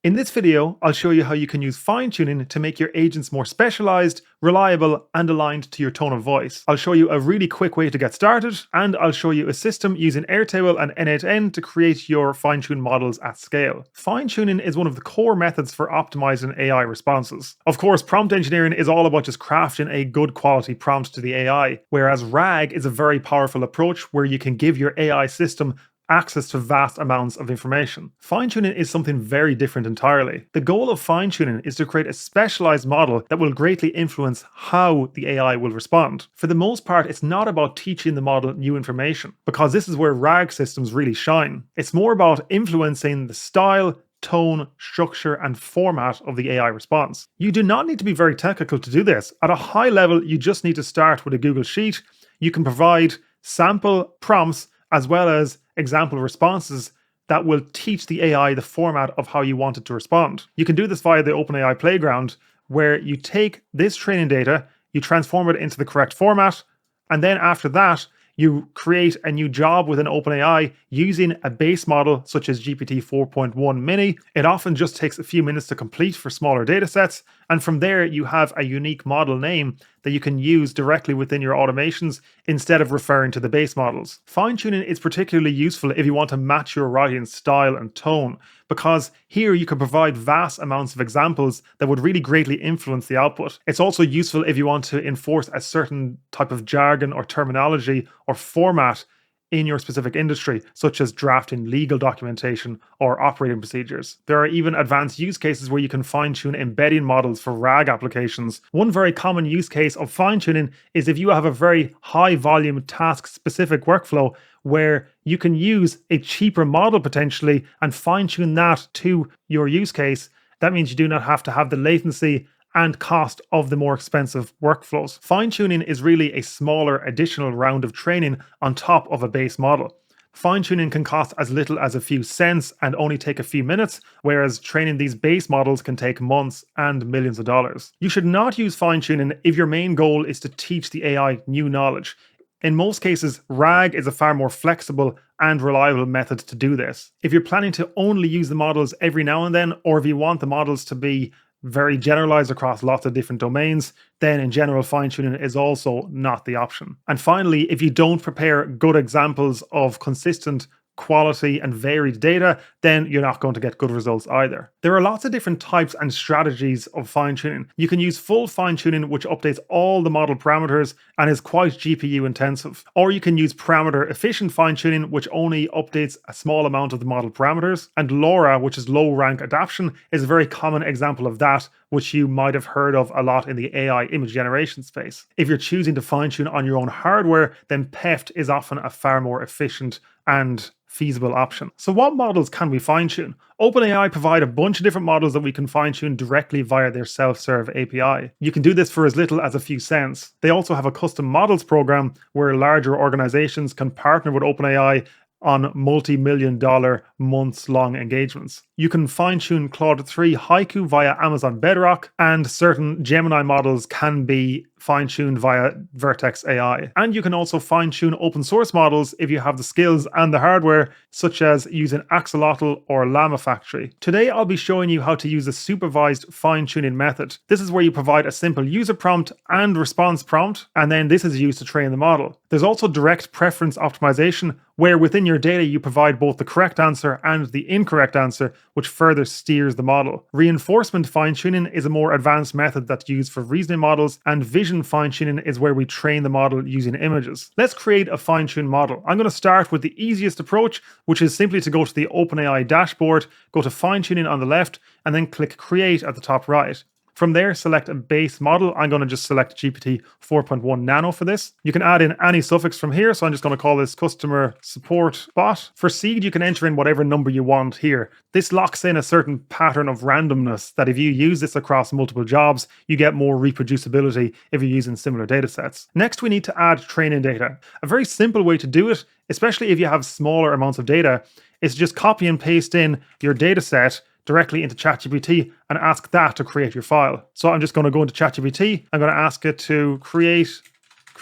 In this video, I'll show you how you can use fine-tuning to make your agents more specialized, reliable, and aligned to your tone of voice. I'll show you a really quick way to get started, and I'll show you a system using Airtable and n8n to create your fine-tuned models at scale. Fine-tuning is one of the core methods for optimizing AI responses. Of course, prompt engineering is all about just crafting a good quality prompt to the AI, whereas RAG is a very powerful approach where you can give your AI system access to vast amounts of information. Fine-tuning is something very different entirely. The goal of fine-tuning is to create a specialized model that will greatly influence how the AI will respond. For the most part, it's not about teaching the model new information, because this is where RAG systems really shine. It's more about influencing the style, tone, structure, and format of the AI response. You do not need to be very technical to do this. At a high level, you just need to start with a Google Sheet. You can provide sample prompts as well as example responses that will teach the AI the format of how you want it to respond. You can do this via the OpenAI Playground, where you take this training data, you transform it into the correct format, and then after that, you create a new job within OpenAI using a base model such as GPT 4.1 mini. It often just takes a few minutes to complete for smaller datasets, and from there you have a unique model name that you can use directly within your automations instead of referring to the base models. Fine-tuning is particularly useful if you want to match your writing style and tone, because here you can provide vast amounts of examples that would really greatly influence the output. It's also useful if you want to enforce a certain type of jargon or terminology or format in your specific industry, such as drafting legal documentation or operating procedures. There are even advanced use cases where you can fine-tune embedding models for RAG applications. One very common use case of fine-tuning is if you have a very high volume task-specific workflow where you can use a cheaper model potentially and fine-tune that to your use case. That means you do not have to have the latency and cost of the more expensive workflows. Fine-tuning is really a smaller additional round of training on top of a base model. Fine-tuning can cost as little as a few cents and only take a few minutes, whereas training these base models can take months and millions of dollars. You should not use fine-tuning if your main goal is to teach the AI new knowledge. In most cases, RAG is a far more flexible and reliable method to do this. If you're planning to only use the models every now and then, or if you want the models to be very generalized across lots of different domains, then in general fine-tuning is also not the option. And finally, if you don't prepare good examples of consistent quality and varied data, then you're not going to get good results either. There are lots of different types and strategies of fine-tuning. You can use full fine-tuning, which updates all the model parameters and is quite GPU intensive. Or you can use parameter efficient fine-tuning, which only updates a small amount of the model parameters. And LoRa, which is low rank adaptation, is a very common example of that, which you might have heard of a lot in the AI image generation space. If you're choosing to fine-tune on your own hardware, then PEFT is often a far more efficient and feasible option. So what models can we fine-tune? OpenAI provide a bunch of different models that we can fine-tune directly via their self-serve API. You can do this for as little as a few cents. They also have a custom models program where larger organizations can partner with OpenAI on multi-million-dollar months-long engagements. You can fine-tune Claude 3 Haiku via Amazon Bedrock, and certain Gemini models can be fine-tuned via Vertex AI. And you can also fine-tune open source models if you have the skills and the hardware, such as using Axolotl or Llama Factory. Today, I'll be showing you how to use a supervised fine-tuning method. This is where you provide a simple user prompt and response prompt, and then this is used to train the model. There's also direct preference optimization, where within your data you provide both the correct answer and the incorrect answer, which further steers the model. Reinforcement fine-tuning is a more advanced method that's used for reasoning models, and vision fine-tuning is where we train the model using images. Let's create a fine-tuned model. I'm going to start with the easiest approach, which is simply to go to the OpenAI dashboard, go to fine-tuning on the left, and then click Create at the top right. From there, select a base model. I'm going to just select GPT 4.1 Nano for this. You can add in any suffix from here, so I'm just going to call this customer support bot. For seed, you can enter in whatever number you want here. This locks in a certain pattern of randomness that if you use this across multiple jobs, you get more reproducibility if you're using similar data sets. Next, we need to add training data. A very simple way to do it, especially if you have smaller amounts of data, is just copy and paste in your data set directly into ChatGPT and ask that to create your file. So I'm just going to go into ChatGPT. I'm going to ask it to create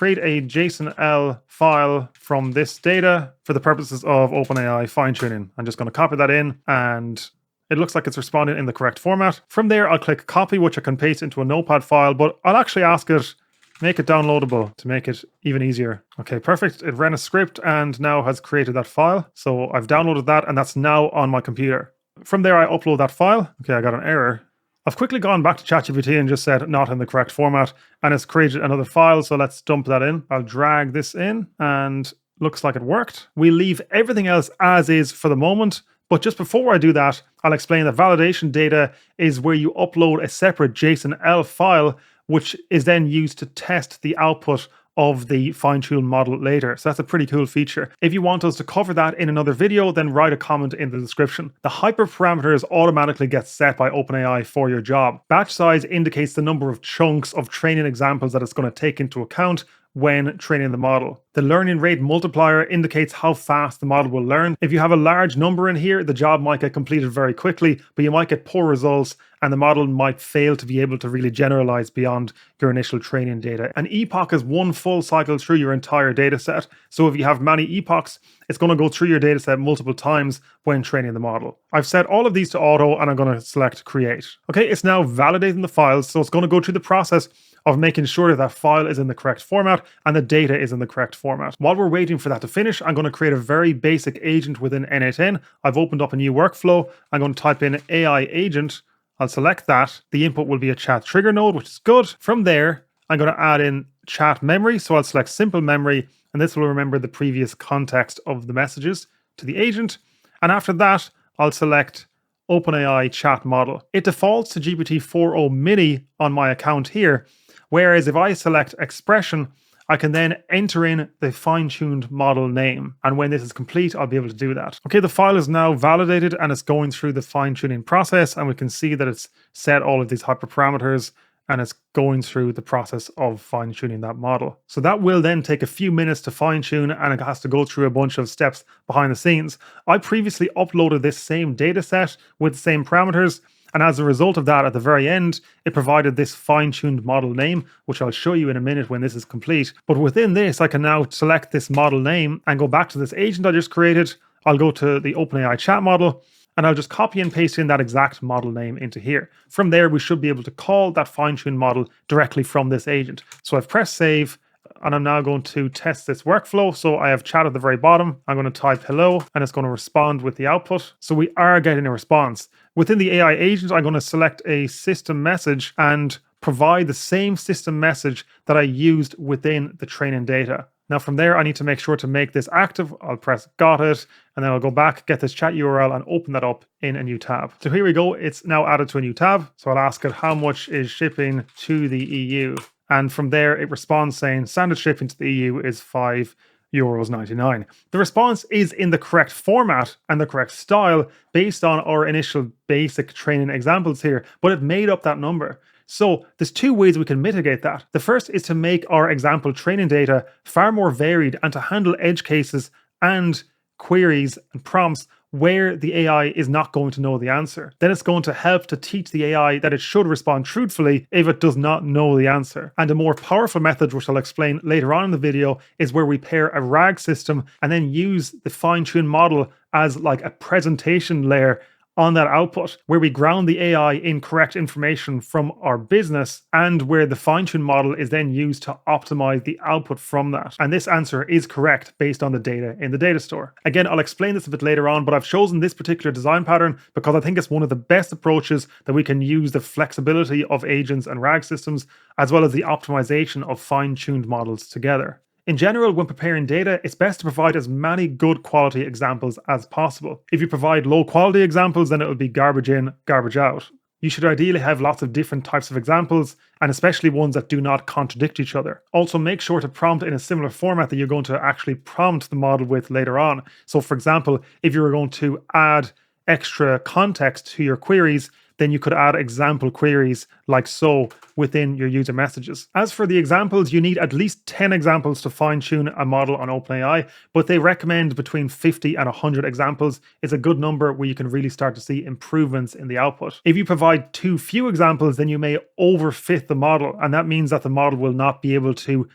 a JSON-L file from this data for the purposes of OpenAI fine-tuning. I'm just going to copy that in and It looks like it's responding in the correct format. From there, I'll click copy, which I can paste into a notepad file, but I'll actually ask it, make it downloadable to make it even easier. Okay, perfect. It ran a script and now has created that file. So I've downloaded that and that's now on my computer. From there, I upload that file. Okay, I got an error. I've quickly gone back to ChatGPT and just said not in the correct format, and it's created another file. So let's dump that in. I'll drag this in and looks like it worked. We leave everything else as is for the moment. But just before I do that, I'll explain that validation data is where you upload a separate JSON-L file, which is then used to test the output of the fine-tuned model later. So that's a pretty cool feature. If you want us to cover that in another video, then write a comment in the description. The hyperparameters automatically get set by OpenAI for your job. Batch size indicates the number of chunks of training examples that it's going to take into account when training the model. The learning rate multiplier indicates how fast the model will learn. If you have a large number in here, the job might get completed very quickly, but you might get poor results and the model might fail to be able to really generalize beyond your initial training data. An epoch is one full cycle through your entire data set. So if you have many epochs, it's going to go through your data set multiple times when training the model. I've set all of these to auto and I'm going to select create. Okay, it's now validating the files. So it's going to go through the process of making sure that that file is in the correct format and the data is in the correct format. While we're waiting for that to finish, I'm going to create a very basic agent within n8n. I've opened up a new workflow. I'm going to type in AI agent. I'll select that. The input will be a chat trigger node, which is good. From there, I'm going to add in chat memory. So I'll select simple memory, and this will remember the previous context of the messages to the agent. And after that, I'll select OpenAI chat model. It defaults to GPT-4o mini on my account here. Whereas if I select expression, I can then enter in the fine-tuned model name. And when this is complete, I'll be able to do that. Okay, the file is now validated and it's going through the fine-tuning process. And we can see that it's set all of these hyperparameters and it's going through the process of fine-tuning that model. So that will then take a few minutes to fine-tune and it has to go through a bunch of steps behind the scenes. I previously uploaded this same data set with the same parameters. And as a result of that, at the very end, it provided this fine-tuned model name, which I'll show you in a minute when this is complete. But within this, I can now select this model name and go back to this agent I just created. I'll go to the OpenAI chat model, and I'll just copy and paste in that exact model name into here. From there, we should be able to call that fine-tuned model directly from this agent. So I've pressed save, and I'm now going to test this workflow. So I have chat at the very bottom. I'm going to type hello, and it's going to respond with the output. So we are getting a response. Within the AI agent, I'm going to select a system message and provide the same system message that I used within the training data. Now from there, I need to make sure to make this active. I'll press got it, and then I'll go back, get this chat URL and open that up in a new tab. So here we go. It's now added to a new tab. So I'll ask it how much is shipping to the EU. And from there, it responds saying standard shipping to the EU is €5.99. The response is in the correct format and the correct style based on our initial basic training examples here, but it made up that number. So there's two ways we can mitigate that. The first is to make our example training data far more varied and to handle edge cases and queries and prompts where the AI is not going to know the answer. Then it's going to help to teach the AI that it should respond truthfully if it does not know the answer. And a more powerful method, which I'll explain later on in the video, is where we pair a RAG system and then use the fine-tuned model as like a presentation layer on that output, where we ground the AI in correct information from our business and where the fine-tuned model is then used to optimize the output from that. And this answer is correct based on the data in the data store. Again, I'll explain this a bit later on, but I've chosen this particular design pattern because I think it's one of the best approaches that we can use the flexibility of agents and RAG systems, as well as the optimization of fine-tuned models together. In general, when preparing data, it's best to provide as many good quality examples as possible. If you provide low quality examples, then it will be garbage in, garbage out. You should ideally have lots of different types of examples, and especially ones that do not contradict each other. Also, make sure to prompt in a similar format that you're going to actually prompt the model with later on. So for example, if you were going to add extra context to your queries, then you could add example queries like so within your user messages. As for the examples, you need at least 10 examples to fine-tune a model on OpenAI, but they recommend between 50 and 100 examples is a good number where you can really start to see improvements in the output. If you provide too few examples, then you may overfit the model, and that means that the model will not be able to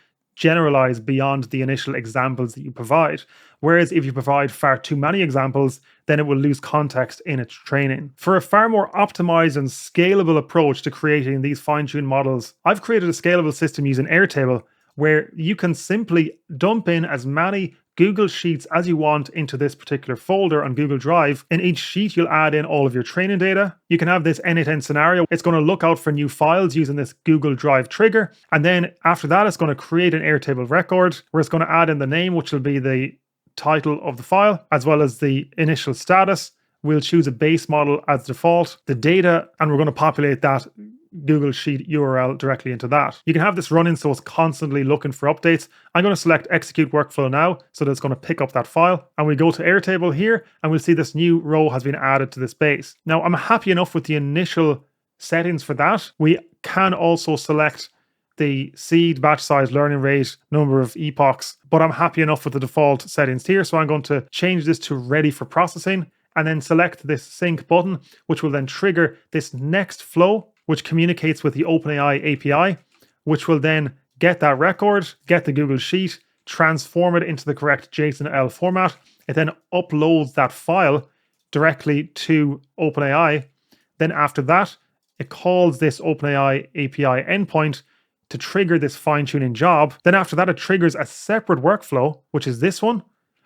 generalize beyond the initial examples that you provide. Whereas if you provide far too many examples, then it will lose context in its training. For a far more optimized and scalable approach to creating these fine-tuned models, I've created a scalable system using Airtable where you can simply dump in as many Google Sheets as you want into this particular folder on Google Drive. In each sheet, you'll add in all of your training data. You can have this n8n scenario. It's going to look out for new files using this Google Drive trigger. And then after that, it's going to create an Airtable record where it's going to add in the name, which will be the title of the file, as well as the initial status. We'll choose a base model as default, the data, and we're going to populate that Google Sheet URL directly into that. You can have this running so it's constantly looking for updates. I'm going to select execute workflow now so that it's going to pick up that file. And we go to Airtable here and we'll see this new row has been added to this base. Now I'm happy enough with the initial settings for that. We can also select the seed, batch size, learning rate, number of epochs, but I'm happy enough with the default settings here. So I'm going to change this to ready for processing and then select this sync button, which will then trigger this next flow, which communicates with the OpenAI API, which will then get that record, get the Google Sheet, transform it into the correct JSON-L format. It then uploads that file directly to OpenAI. Then after that, it calls this OpenAI API endpoint to trigger this fine-tuning job. Then after that, it triggers a separate workflow, which is this one.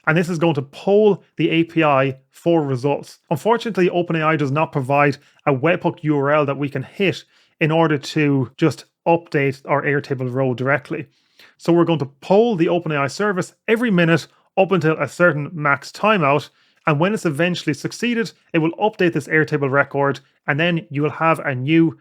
And this is going to poll the API for results. Unfortunately, OpenAI does not provide a webhook URL that we can hit in order to just update our Airtable row directly. So we're going to poll the OpenAI service every minute up until a certain max timeout. And when it's eventually succeeded, it will update this Airtable record, and then you will have a new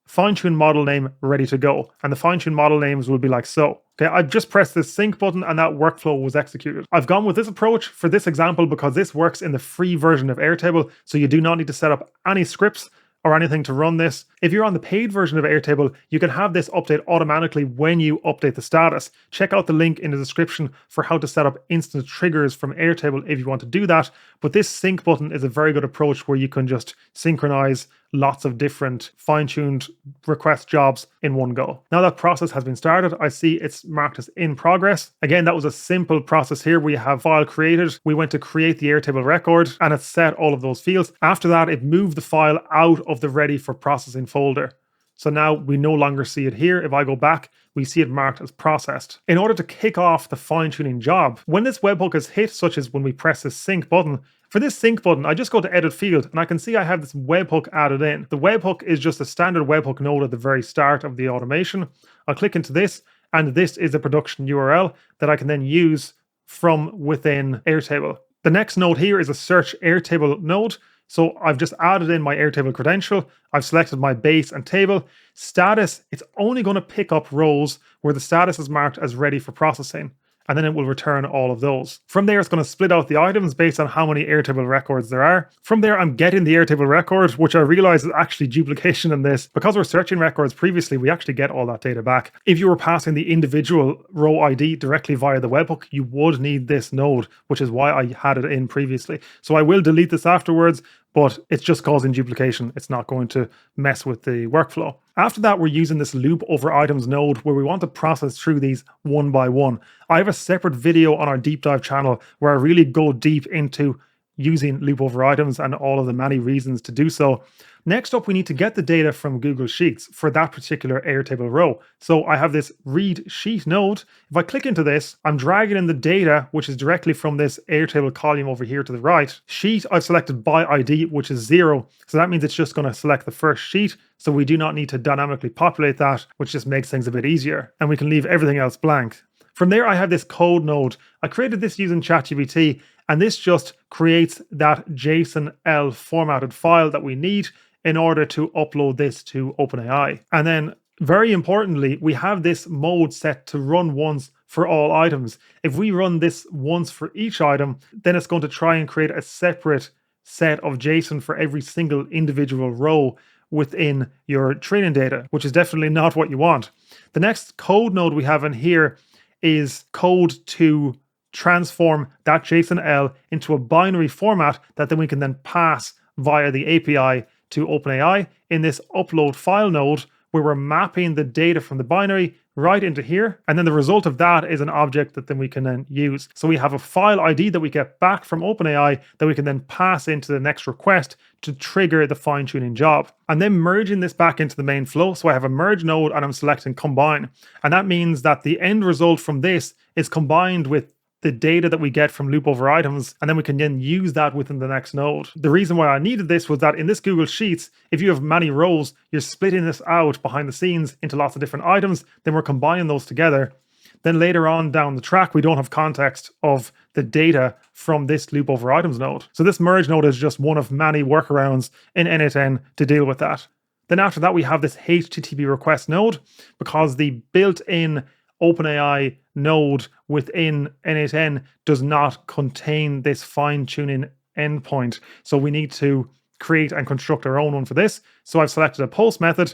fine-tuned model name ready to go. And the fine-tuned model names will be like so. Okay, I've just pressed this sync button and that workflow was executed. I've gone with this approach for this example because this works in the free version of Airtable, so you do not need to set up any scripts or anything to run this. If you're on the paid version of Airtable, you can have this update automatically when you update the status. Check out the link in the description for how to set up instant triggers from Airtable if you want to do that. But this sync button is a very good approach where you can just synchronize lots of different fine-tuned request jobs in one go. Now that process has been started, I see it's marked as in progress. Again, that was a simple process here. We have file created. We went to create the Airtable record and it set all of those fields. After that, it moved the file out of the ready for processing folder. So now we no longer see it here. If I go back, we see it marked as processed. In order to kick off the fine-tuning job, when this webhook is hit, such as when we press this sync button, for this sync button, I just go to edit field and I can see I have this webhook added in. The webhook is just a standard webhook node at the very start of the automation. I'll click into this and this is a production URL that I can then use from within Airtable. The next node here is a search Airtable node. So I've just added in my Airtable credential. I've selected my base and table. Status, it's only going to pick up rows where the status is marked as ready for processing. And then it will return all of those. From there, it's going to split out the items based on how many Airtable records there are. From there, I'm getting the Airtable record, which I realize is actually duplication in this. Because we're searching records previously, we actually get all that data back. If you were passing the individual row ID directly via the webhook, you would need this node, which is why I had it in previously. So I will delete this afterwards, but it's just causing duplication. It's not going to mess with the workflow. After that, we're using this loop over items node where we want to process through these one by one. I have a separate video on our deep dive channel where I really go deep into using loop over items and all of the many reasons to do so. Next up, we need to get the data from Google Sheets for that particular Airtable row. So I have this read sheet node. If I click into this, I'm dragging in the data, which is directly from this Airtable column over here to the right. Sheet, I've selected by ID, which is 0. So that means it's just going to select the first sheet. So we do not need to dynamically populate that, which just makes things a bit easier. And we can leave everything else blank. From there, I have this code node. I created this using ChatGPT, and this just creates that JSON-L formatted file that we need in order to upload this to OpenAI. And then very importantly, we have this mode set to run once for all items. If we run this once for each item, then it's going to try and create a separate set of JSON for every single individual row within your training data, which is definitely not what you want. The next code node we have in here is code to transform that JSON-L into a binary format that then we can then pass via the API to OpenAI. In this upload file node, where we're mapping the data from the binary right into here. And then the result of that is an object that then we can then use. So we have a file ID that we get back from OpenAI that we can then pass into the next request to trigger the fine-tuning job. And then merging this back into the main flow. So I have a merge node and I'm selecting combine. And that means that the end result from this is combined with the data that we get from loop over items, and then we can then use that within the next node. The reason why I needed this was that in this Google Sheets, if you have many rows, you're splitting this out behind the scenes into lots of different items, then we're combining those together. Then later on down the track, we don't have context of the data from this loop over items node. So this merge node is just one of many workarounds in n8n to deal with that. Then after that, we have this HTTP request node, because the built-in OpenAI node within n8n does not contain this fine-tuning endpoint. So we need to create and construct our own one for this. So I've selected a post method.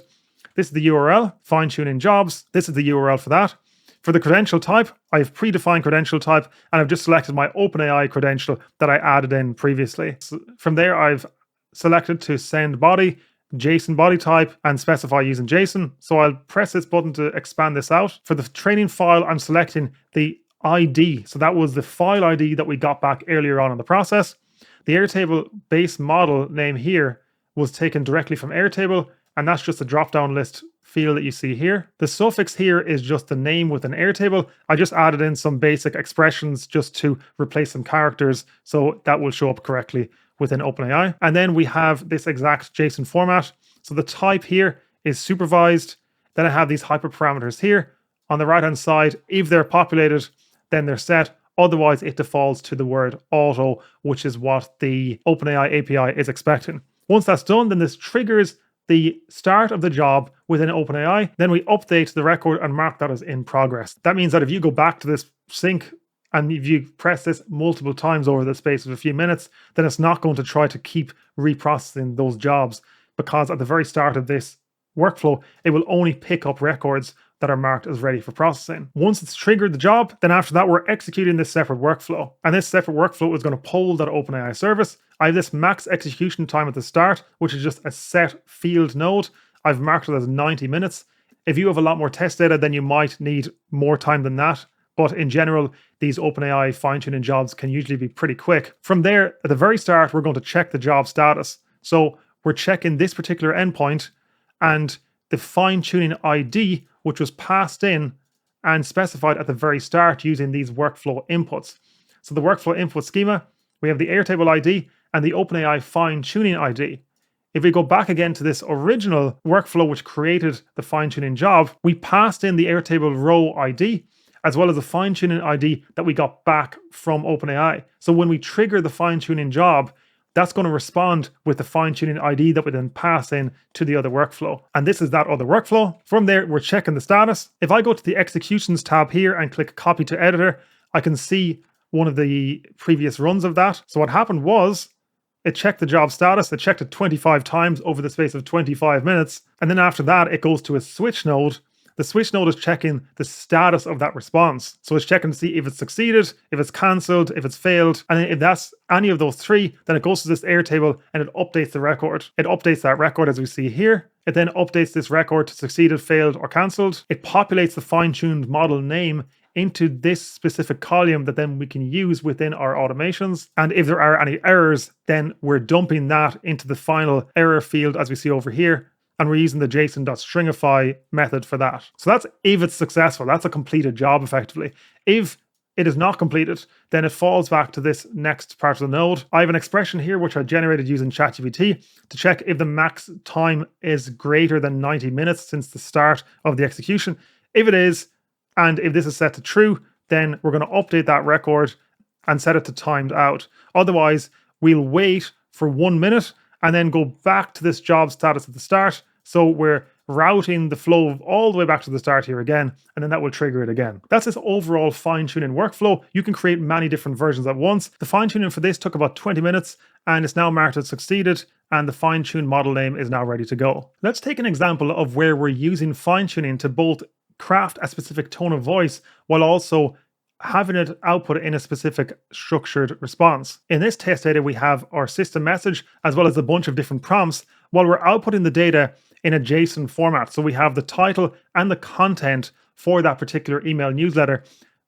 This is the URL, fine-tuning jobs. This is the URL for that. For the credential type, I've predefined credential type, and I've just selected my OpenAI credential that I added in previously. So from there, I've selected to send body, JSON body type, and specify using JSON. So I'll press this button to expand this out. For the training file, I'm selecting the ID. So that was the file ID that we got back earlier on in the process. The Airtable base model name here was taken directly from Airtable, and that's just a drop-down list field that you see here. The suffix here is just the name within Airtable. I just added in some basic expressions just to replace some characters, so that will show up correctly within OpenAI. And then we have this exact JSON format. So the type here is supervised. Then I have these hyperparameters here. On the right-hand side, if they're populated, then they're set. Otherwise, it defaults to the word auto, which is what the OpenAI API is expecting. Once that's done, then this triggers the start of the job within OpenAI. Then we update the record and mark that as in progress. That means that if you go back to this sync and if you press this multiple times over the space of a few minutes, then it's not going to try to keep reprocessing those jobs, because at the very start of this workflow, it will only pick up records that are marked as ready for processing. Once it's triggered the job, then after that, we're executing this separate workflow. And this separate workflow is going to poll that OpenAI service. I have this max execution time at the start, which is just a set field node. I've marked it as 90 minutes. If you have a lot more test data, then you might need more time than that. But in general, these OpenAI fine-tuning jobs can usually be pretty quick. From there, at the very start, we're going to check the job status. So we're checking this particular endpoint and the fine-tuning ID, which was passed in and specified at the very start using these workflow inputs. So the workflow input schema, we have the Airtable ID and the OpenAI fine-tuning ID. If we go back again to this original workflow which created the fine-tuning job, we passed in the Airtable row ID as well as the fine-tuning ID that we got back from OpenAI. So when we trigger the fine-tuning job, that's going to respond with the fine-tuning ID that we then pass in to the other workflow. And this is that other workflow. From there, we're checking the status. If I go to the executions tab here and click copy to editor, I can see one of the previous runs of that. So what happened was it checked the job status. It checked it 25 times over the space of 25 minutes. And then after that, it goes to a switch node. The switch node is checking the status of that response. So it's checking to see if it's succeeded, if it's cancelled, if it's failed. And if that's any of those three, then it goes to this Airtable and it updates the record. It updates that record as we see here. It then updates this record to succeeded, failed, or cancelled. It populates the fine-tuned model name into this specific column that then we can use within our automations. And if there are any errors, then we're dumping that into the final error field as we see over here. And we're using the JSON.stringify method for that. So that's if it's successful. That's a completed job effectively. If it is not completed, then it falls back to this next part of the node. I have an expression here which I generated using ChatGPT to check if the max time is greater than 90 minutes since the start of the execution. If it is, and if this is set to true, then we're going to update that record and set it to timed out. Otherwise, we'll wait for 1 minute and then go back to this job status at the start. So we're routing the flow all the way back to the start here again, and then that will trigger it again. That's this overall fine-tuning workflow. You can create many different versions at once. The fine-tuning for this took about 20 minutes, and it's now marked as succeeded, and the fine-tuned model name is now ready to go. Let's take an example of where we're using fine-tuning to both craft a specific tone of voice while also having it output in a specific structured response. In this test data, we have our system message as well as a bunch of different prompts. While we're outputting the data, in a JSON format. So we have the title and the content for that particular email newsletter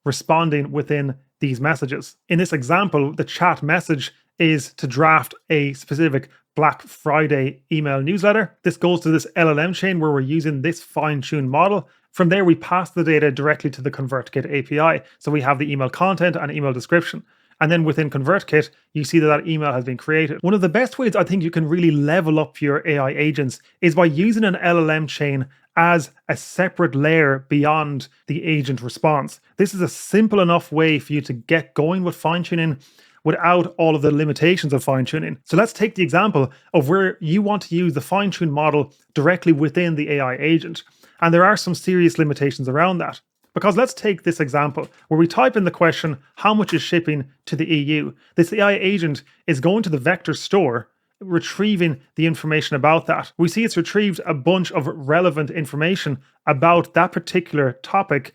responding within these messages. In this example, the chat message is to draft a specific Black Friday email newsletter. This goes to this LLM chain where we're using this fine-tuned model. From there, we pass the data directly to the ConvertKit API. So we have the email content and email description. And then within ConvertKit, you see that that email has been created. One of the best ways I think you can really level up your AI agents is by using an LLM chain as a separate layer beyond the agent response. This is a simple enough way for you to get going with fine-tuning without all of the limitations of fine-tuning. So let's take the example of where you want to use the fine-tuned model directly within the AI agent. And there are some serious limitations around that. Because let's take this example where we type in the question, how much is shipping to the EU? This AI agent is going to the vector store, retrieving the information about that. We see it's retrieved a bunch of relevant information about that particular topic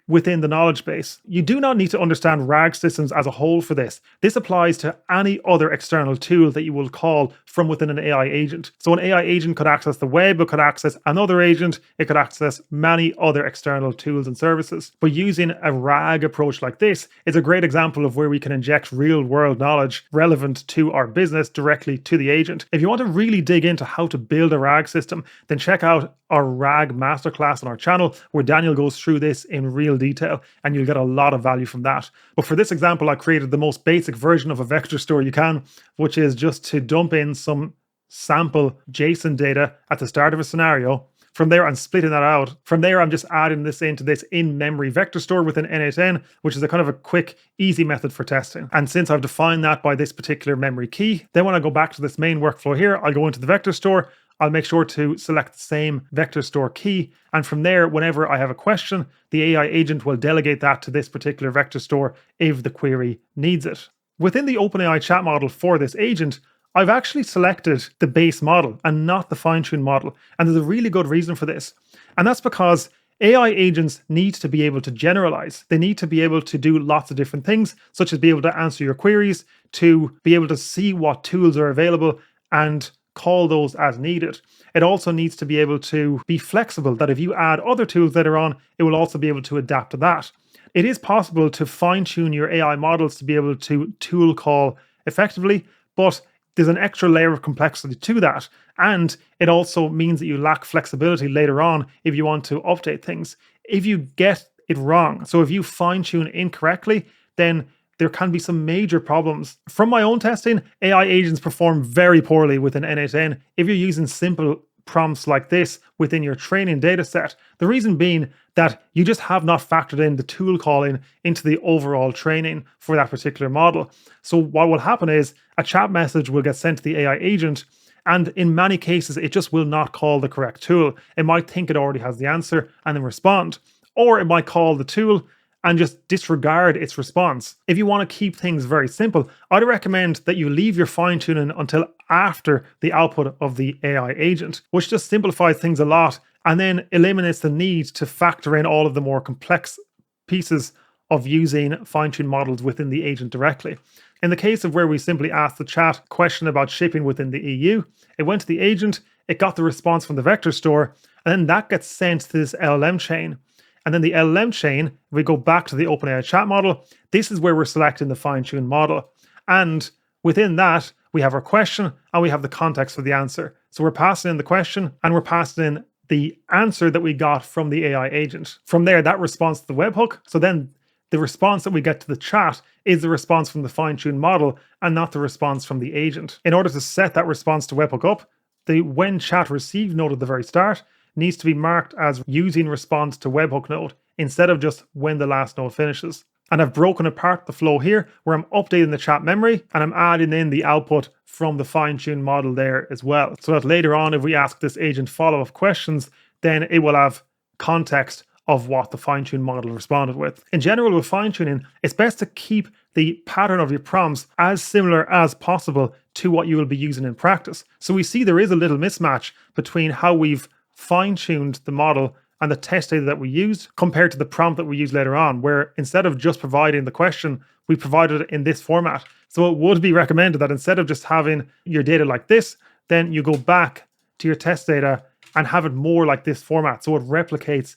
within the knowledge base. You do not need to understand RAG systems as a whole for this. This applies to any other external tool that you will call from within an AI agent. So an AI agent could access the web, it could access another agent, it could access many other external tools and services. But using a RAG approach like this is a great example of where we can inject real world knowledge relevant to our business directly to the agent. If you want to really dig into how to build a RAG system, then check out our RAG masterclass on our channel where Daniel goes through this in real detail and you'll get a lot of value from that. But for this example, I created the most basic version of a vector store you can, which is just to dump in some sample JSON data at the start of a scenario. From there, I'm splitting that out. From there, I'm just adding this into this in-memory vector store within n8n, which is a kind of a quick, easy method for testing. And since I've defined that by this particular memory key, then when I go back to this main workflow here, I'll go into the vector store, I'll make sure to select the same vector store key. And from there, whenever I have a question, the AI agent will delegate that to this particular vector store if the query needs it. Within the OpenAI chat model for this agent, I've actually selected the base model and not the fine-tuned model. And there's a really good reason for this. And that's because AI agents need to be able to generalize. They need to be able to do lots of different things, such as be able to answer your queries, to be able to see what tools are available and call those as needed. It also needs to be able to be flexible, that if you add other tools later on, it will also be able to adapt to that. It is possible to fine-tune your AI models to be able to tool call effectively, but there's an extra layer of complexity to that. And it also means that you lack flexibility later on if you want to update things. If you get it wrong, so if you fine-tune incorrectly, then there can be some major problems. From my own testing, AI agents perform very poorly within n8n if you're using simple prompts like this within your training data set. The reason being that you just have not factored in the tool calling into the overall training for that particular model. So what will happen is a chat message will get sent to the AI agent, and in many cases, it just will not call the correct tool. It might think it already has the answer and then respond, or it might call the tool and just disregard its response. If you want to keep things very simple, I'd recommend that you leave your fine-tuning until after the output of the AI agent, which just simplifies things a lot and then eliminates the need to factor in all of the more complex pieces of using fine-tuned models within the agent directly. In the case of where we simply asked the chat question about shipping within the EU, it went to the agent, it got the response from the vector store, and then that gets sent to this LLM chain. And then the LLM chain, if we go back to the OpenAI chat model, this is where we're selecting the fine-tuned model. And within that, we have our question and we have the context for the answer. So we're passing in the question and we're passing in the answer that we got from the AI agent. From there, that response to the webhook. So then the response that we get to the chat is the response from the fine-tuned model and not the response from the agent. In order to set that response to webhook up, the when chat received node at the very start needs to be marked as using response to webhook node instead of just when the last node finishes. And I've broken apart the flow here where I'm updating the chat memory and I'm adding in the output from the fine-tuned model there as well. So that later on, if we ask this agent follow-up questions, then it will have context of what the fine-tuned model responded with. In general, with fine-tuning, it's best to keep the pattern of your prompts as similar as possible to what you will be using in practice. So we see there is a little mismatch between how we've fine-tuned the model and the test data that we used compared to the prompt that we use later on, where instead of just providing the question, we provided it in this format. So it would be recommended that instead of just having your data like this, then you go back to your test data and have it more like this format so it replicates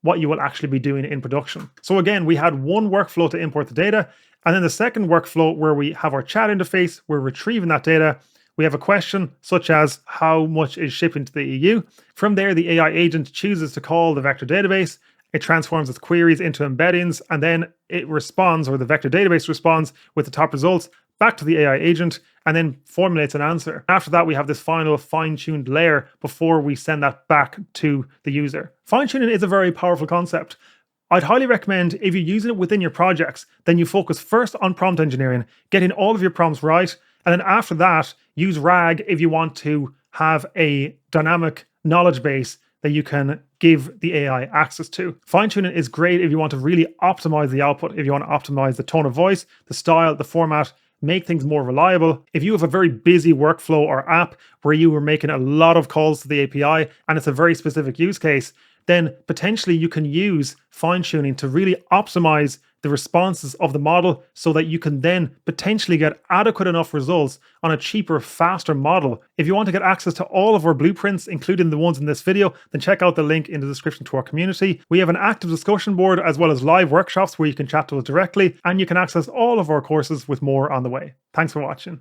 what you will actually be doing in production. So again, we had one workflow to import the data, and then the second workflow where we have our chat interface, we're retrieving that data. We have a question such as how much is shipping to the EU. From there, the AI agent chooses to call the vector database. It transforms its queries into embeddings, and then it responds, or the vector database responds with the top results back to the AI agent, and then formulates an answer. After that, we have this final fine-tuned layer before we send that back to the user. Fine-tuning is a very powerful concept. I'd highly recommend if you're using it within your projects, then you focus first on prompt engineering, getting all of your prompts right, and then after that, use RAG if you want to have a dynamic knowledge base that you can give the AI access to. Fine-tuning is great if you want to really optimize the output, if you want to optimize the tone of voice, the style, the format, make things more reliable. If you have a very busy workflow or app where you are making a lot of calls to the API and it's a very specific use case, then potentially you can use fine-tuning to really optimize the responses of the model so that you can then potentially get adequate enough results on a cheaper, faster model. If you want to get access to all of our blueprints, including the ones in this video, then check out the link in the description to our community. We have an active discussion board as well as live workshops where you can chat to us directly, and you can access all of our courses with more on the way. Thanks for watching.